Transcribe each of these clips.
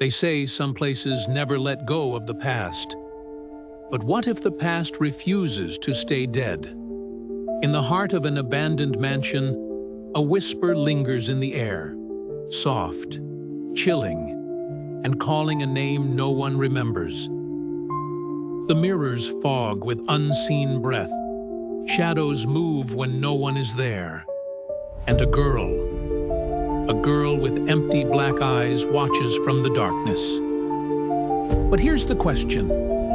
They say some places never let go of the past. But what if the past refuses to stay dead? In the heart of an abandoned mansion, a whisper lingers in the air, soft, chilling, and calling a name no one remembers. The mirrors fog with unseen breath. Shadows move when no one is there. And a girl with empty black eyes watches from the darkness. But here's the question.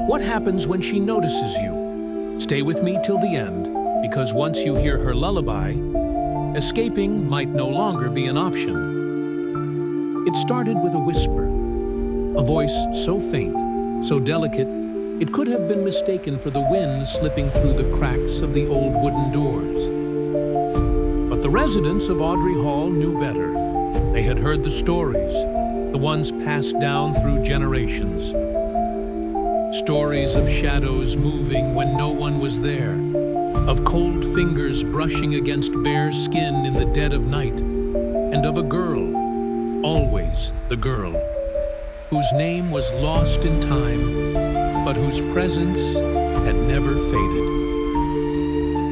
What happens when she notices you? Stay with me till the end, because once you hear her lullaby, escaping might no longer be an option. It started with a whisper, a voice so faint, so delicate, it could have been mistaken for the wind slipping through the cracks of the old wooden doors. But the residents of Audrey Hall knew better. They had heard the stories, the ones passed down through generations. Stories of shadows moving when no one was there, of cold fingers brushing against bare skin in the dead of night, and of a girl, always the girl, whose name was lost in time, but whose presence had never faded.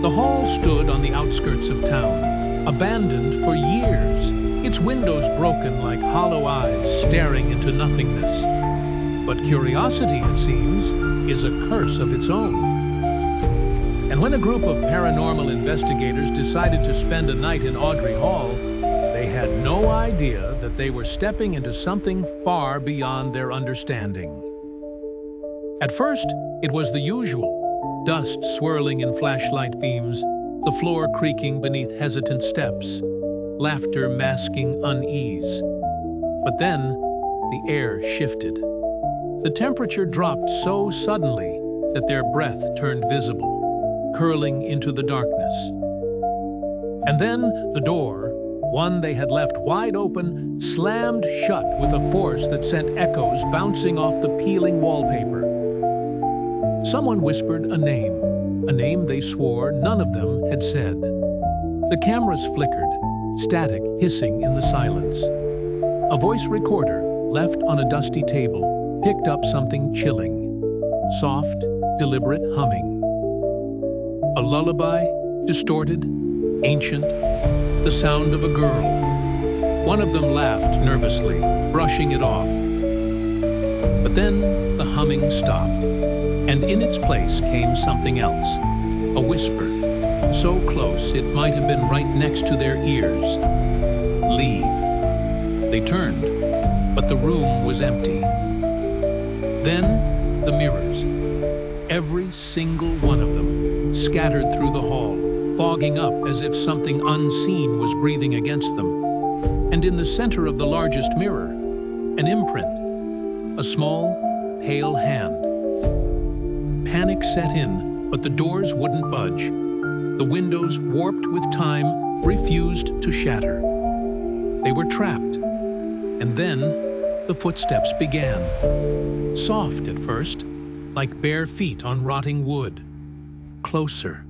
The hall stood on the outskirts of town, abandoned for years, its windows broken like hollow eyes staring into nothingness. But curiosity, it seems, is a curse of its own. And when a group of paranormal investigators decided to spend a night in Audrey Hall, they had no idea that they were stepping into something far beyond their understanding. At first, it was the usual, dust swirling in flashlight beams, the floor creaking beneath hesitant steps, laughter masking unease. But then, the air shifted. The temperature dropped so suddenly that their breath turned visible, curling into the darkness. And then the door, one they had left wide open, slammed shut with a force that sent echoes bouncing off the peeling wallpaper. Someone whispered a name they swore none of them had said. The cameras flickered, static hissing in the silence. A voice recorder, left on a dusty table, picked up something chilling. Soft, deliberate humming. A lullaby, distorted, ancient, the sound of a girl. One of them laughed nervously, brushing it off. But then the humming stopped, and in its place came something else. A whisper, so close it might have been right next to their ears. Leave. They turned, but the room was empty. Then, the mirrors. Every single one of them, scattered through the hall, fogging up as if something unseen was breathing against them. And in the center of the largest mirror, an imprint, a small, pale hand. Panic set in, but the doors wouldn't budge. The windows, warped with time, refused to shatter. They were trapped. And then, the footsteps began. Soft at first, like bare feet on rotting wood. Closer.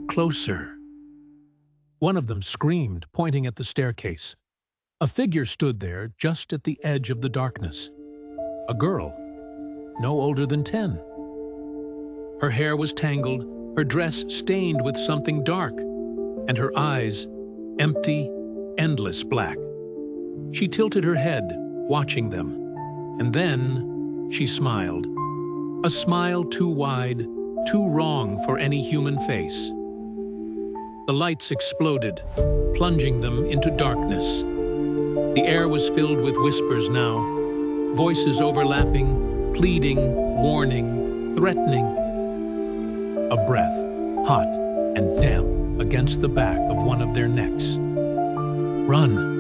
Closer. One of them screamed, pointing at the staircase. A figure stood there, just at the edge of the darkness. A girl, no older than 10. Her hair was tangled, her dress stained with something dark, and her eyes, empty, endless black. She tilted her head, watching them, and then she smiled. A smile too wide, too wrong for any human face. The lights exploded, plunging them into darkness. The air was filled with whispers now, voices overlapping, pleading, warning, threatening. A breath, hot and damp, against the back of one of their necks. Run!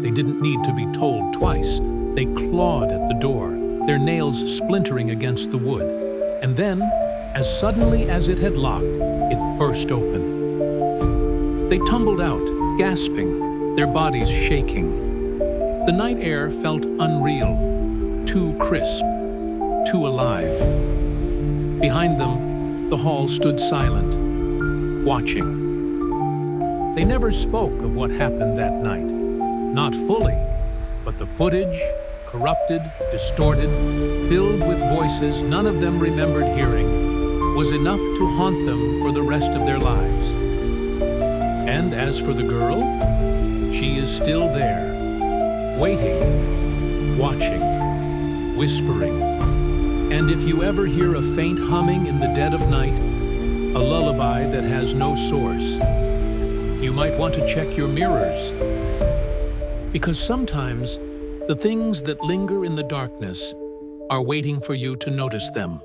They didn't need to be told twice. They clawed at the door, their nails splintering against the wood. And then, as suddenly as it had locked, it burst open. They tumbled out, gasping, their bodies shaking. The night air felt unreal, too crisp, too alive. Behind them, the hall stood silent, watching. They never spoke of what happened that night. Not fully, but the footage, corrupted, distorted, filled with voices none of them remembered hearing, was enough to haunt them for the rest of their lives. And as for the girl, she is still there, waiting, watching, whispering. And if you ever hear a faint humming in the dead of night, a lullaby that has no source, you might want to check your mirrors. Because sometimes the things that linger in the darkness are waiting for you to notice them.